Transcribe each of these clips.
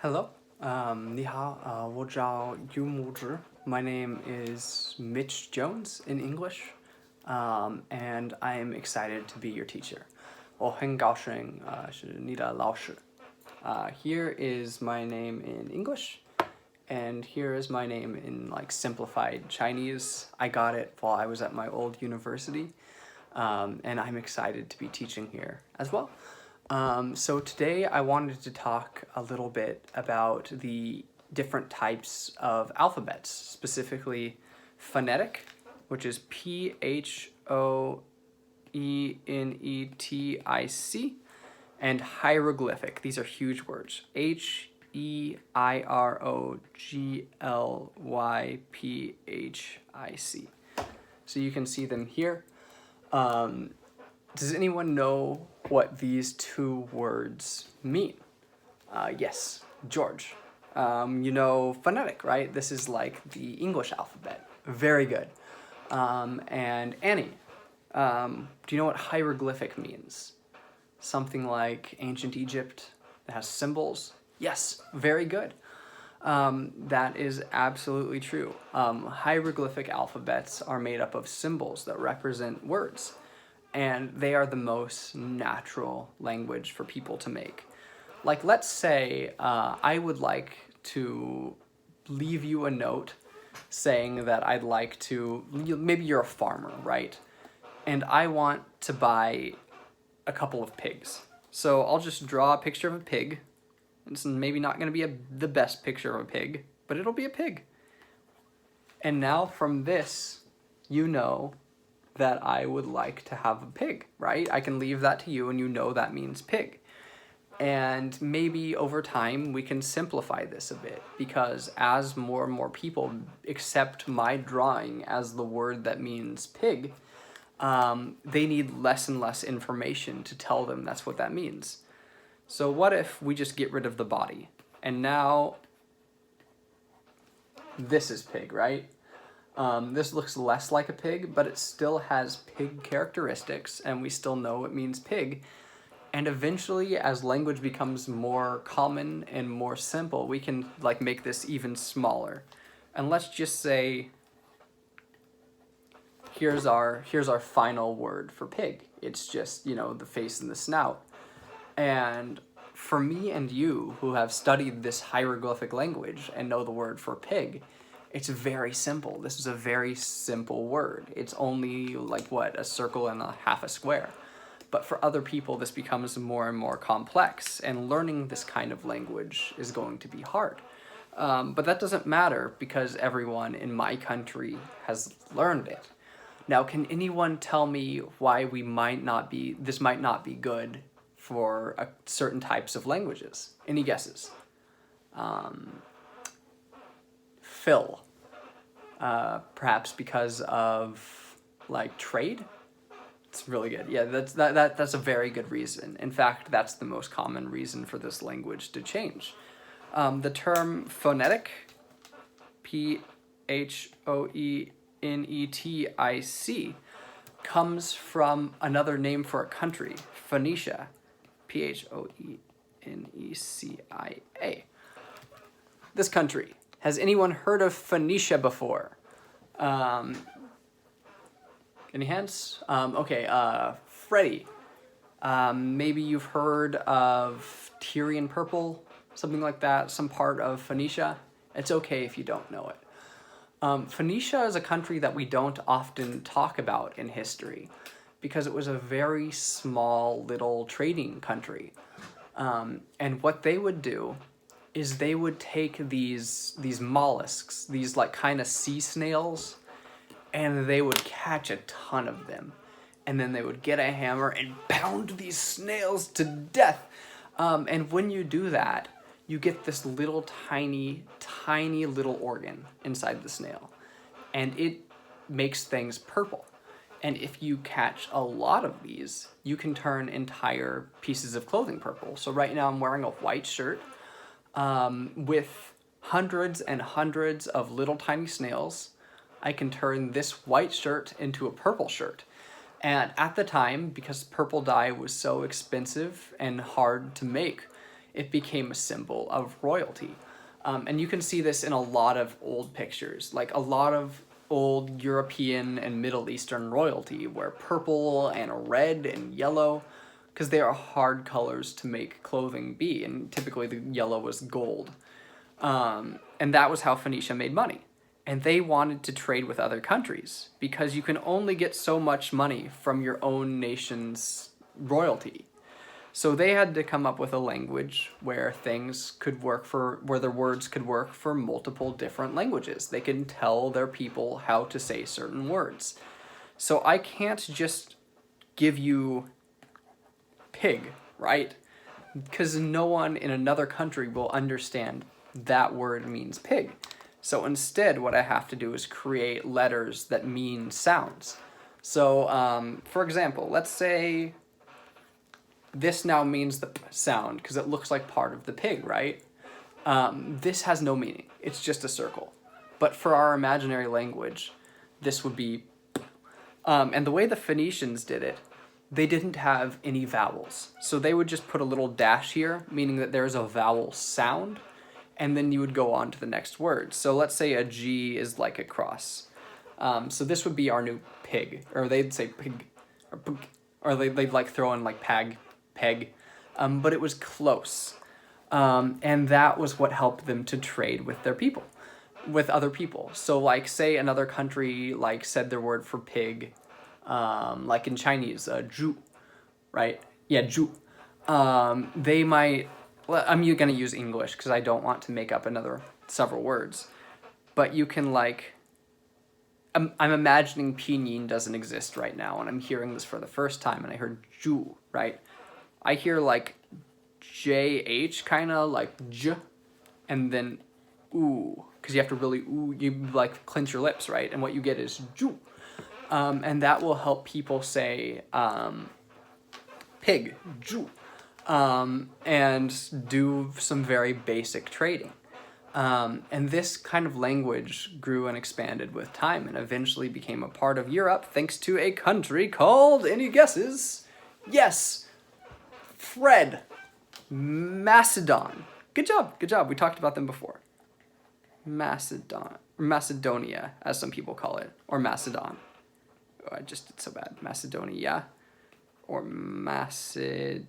Hello. 你好.我叫于木之. My name is Mitch Jones in English, and I am excited to be your teacher. 我很高兴是你的老师. Here is my name in English, and here is my name in like simplified Chinese. I got it while I was at my old university, and I'm excited to be teaching here as well. So today I wanted to talk a little bit about the different types of alphabets, specifically phonetic, which is P-H-O-E-N-E-T-I-C, and hieroglyphic. These are huge words. H-E-I-R-O-G-L-Y-P-H-I-C. So you can see them here. Does anyone know what these two words mean? Yes, George. You know phonetic, right? This is like the English alphabet. Very good. And Annie, do you know what hieroglyphic means? Something like ancient Egypt that has symbols? Yes, very good. That is absolutely true. Hieroglyphic alphabets are made up of symbols that represent words, and they are the most natural language for people to make. Like, let's say I would like to leave you a note saying that I'd like to, maybe you're a farmer, right? And I want to buy a couple of pigs. So I'll just draw a picture of a pig. It's maybe not going to be the best picture of a pig, but it'll be a pig. And now from this, you know that I would like to have a pig, right? I can leave that to you and you know that means pig. And maybe over time we can simplify this a bit, because as more and more people accept my drawing as the word that means pig, they need less and less information to tell them that's what that means. So what if we just get rid of the body? And now this is pig, right? This looks less like a pig, but it still has pig characteristics, and we still know it means pig. And eventually, as language becomes more common and more simple, we can like make this even smaller. And let's just say, here's our final word for pig. It's just, you know, the face and the snout. And for me and you who have studied this hieroglyphic language and know the word for pig, it's very simple. This is a very simple word. It's only like what, a circle and a half a square. But for other people, this becomes more and more complex, and learning this kind of language is going to be hard. But that doesn't matter, because everyone in my country has learned it. Now, can anyone tell me why this might not be good for certain types of languages? Any guesses? Phil. Perhaps because of like trade? It's really good. Yeah, that's a very good reason. In fact, that's the most common reason for this language to change. The term phonetic, P-H-O-E-N-E-T-I-C, comes from another name for a country, Phoenicia, P-H-O-E-N-E-C-I-A. This country. Has anyone heard of Phoenicia before? Any hands? Okay, Freddie. Maybe you've heard of Tyrian purple, something like that, some part of Phoenicia. It's okay if you don't know it. Phoenicia is a country that we don't often talk about in history, because it was a very small little trading country. And what they would do is they would take these mollusks, these like kind of sea snails, and they would catch a ton of them. And then they would get a hammer and pound these snails to death. And when you do that, you get this little tiny little organ inside the snail. And it makes things purple. And if you catch a lot of these, you can turn entire pieces of clothing purple. So right now I'm wearing a white shirt with hundreds and hundreds of little tiny snails. I can turn this white shirt into a purple shirt. And at the time, because purple dye was so expensive and hard to make, it became a symbol of royalty. And you can see this in a lot of old pictures, like a lot of old European and Middle Eastern royalty, where purple and red and yellow, because they are hard colors to make clothing be, and typically the yellow was gold. And that was how Phoenicia made money. And they wanted to trade with other countries, because you can only get so much money from your own nation's royalty. So they had to come up with a language where where their words could work for multiple different languages. They can tell their people how to say certain words. So I can't just give you pig, right? Because no one in another country will understand that word means pig. So instead, what I have to do is create letters that mean sounds. So, for example, let's say this now means the p sound because it looks like part of the pig, right? This has no meaning. It's just a circle. But for our imaginary language, this would be p. And the way the Phoenicians did it, they didn't have any vowels. So they would just put a little dash here, meaning that there's a vowel sound, and then you would go on to the next word. So let's say a G is like a cross. So this would be our new pig, or they'd say pig, or pug, or they'd like throw in like peg, but it was close. And that was what helped them to trade with their people, with other people. So like say another country like said their word for pig, like in Chinese, zhu, right? Yeah, zhu. They might, well, I'm going to use English because I don't want to make up several words, but you can like, I'm imagining pinyin doesn't exist right now, and I'm hearing this for the first time, and I heard zhu, right? I hear like JH, kind of like J, and then ooh, because you have to really ooh, you like clench your lips, right? And what you get is ju. And that will help people say pig, ju, and do some very basic trading. And this kind of language grew and expanded with time and eventually became a part of Europe thanks to a country called, any guesses? Yes, Fred. Macedon. Good job, good job. We talked about them before. Macedonia, as some people call it, or Macedon. Oh, I just did so bad. Macedonia, or Macedon.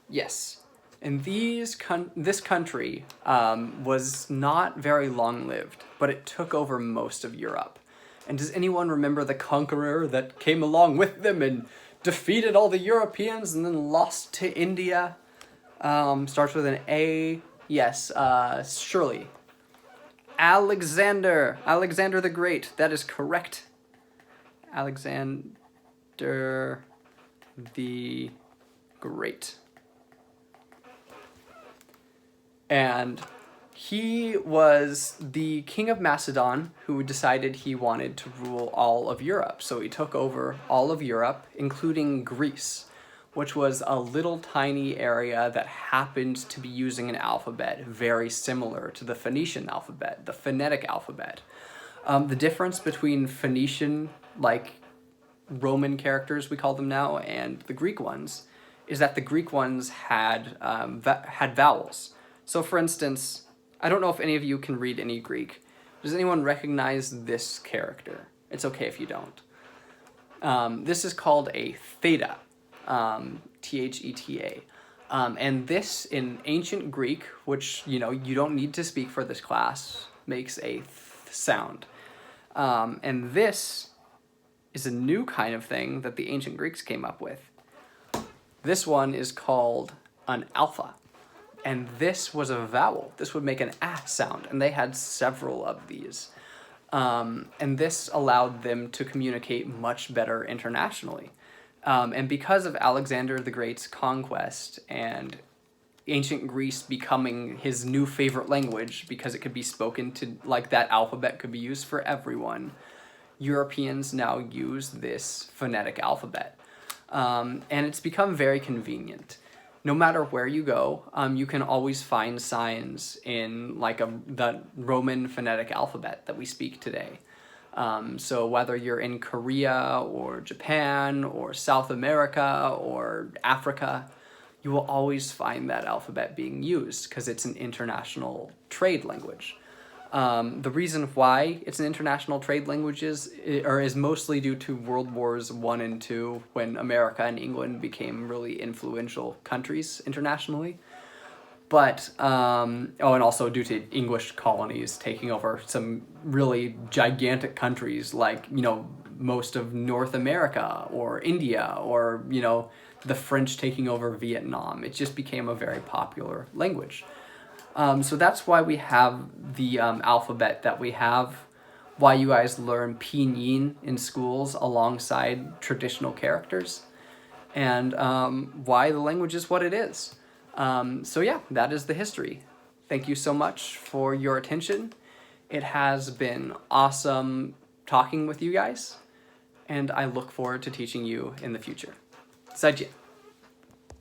Yes. And this country was not very long-lived, but it took over most of Europe. And does anyone remember the conqueror that came along with them and defeated all the Europeans and then lost to India? Starts with an A. Yes, surely. Alexander the Great. That is correct. Alexander the Great. And he was the king of Macedon who decided he wanted to rule all of Europe. So he took over all of Europe, including Greece, which was a little tiny area that happened to be using an alphabet very similar to the Phoenician alphabet, the phonetic alphabet. The difference between Phoenician, like Roman characters we call them now, and the Greek ones is that the Greek ones had vowels. So for instance, I don't know if any of you can read any Greek. Does anyone recognize this character? It's okay if you don't. This is called a theta, Theta. And this in ancient Greek, which you don't need to speak for this class, makes a th sound. And this is a new kind of thing that the ancient Greeks came up with. This one is called an alpha. And this was a vowel. This would make an ah sound, and they had several of these. And this allowed them to communicate much better internationally. And because of Alexander the Great's conquest and ancient Greece becoming his new favorite language because it could be spoken to, like that alphabet could be used for everyone, Europeans now use this phonetic alphabet. And it's become very convenient. No matter where you go, you can always find signs in like the Roman phonetic alphabet that we speak today. So whether you're in Korea or Japan or South America or Africa, you will always find that alphabet being used because it's an international trade language. The reason why it's an international trade language is mostly due to World Wars I and II, when America and England became really influential countries internationally. But, and also due to English colonies taking over some really gigantic countries like, most of North America or India, or, the French taking over Vietnam. It just became a very popular language. So that's why we have the alphabet that we have, why you guys learn pinyin in schools alongside traditional characters, and why the language is what it is. So yeah, that is the history. Thank you so much for your attention. It has been awesome talking with you guys, and I look forward to teaching you in the future. 再见。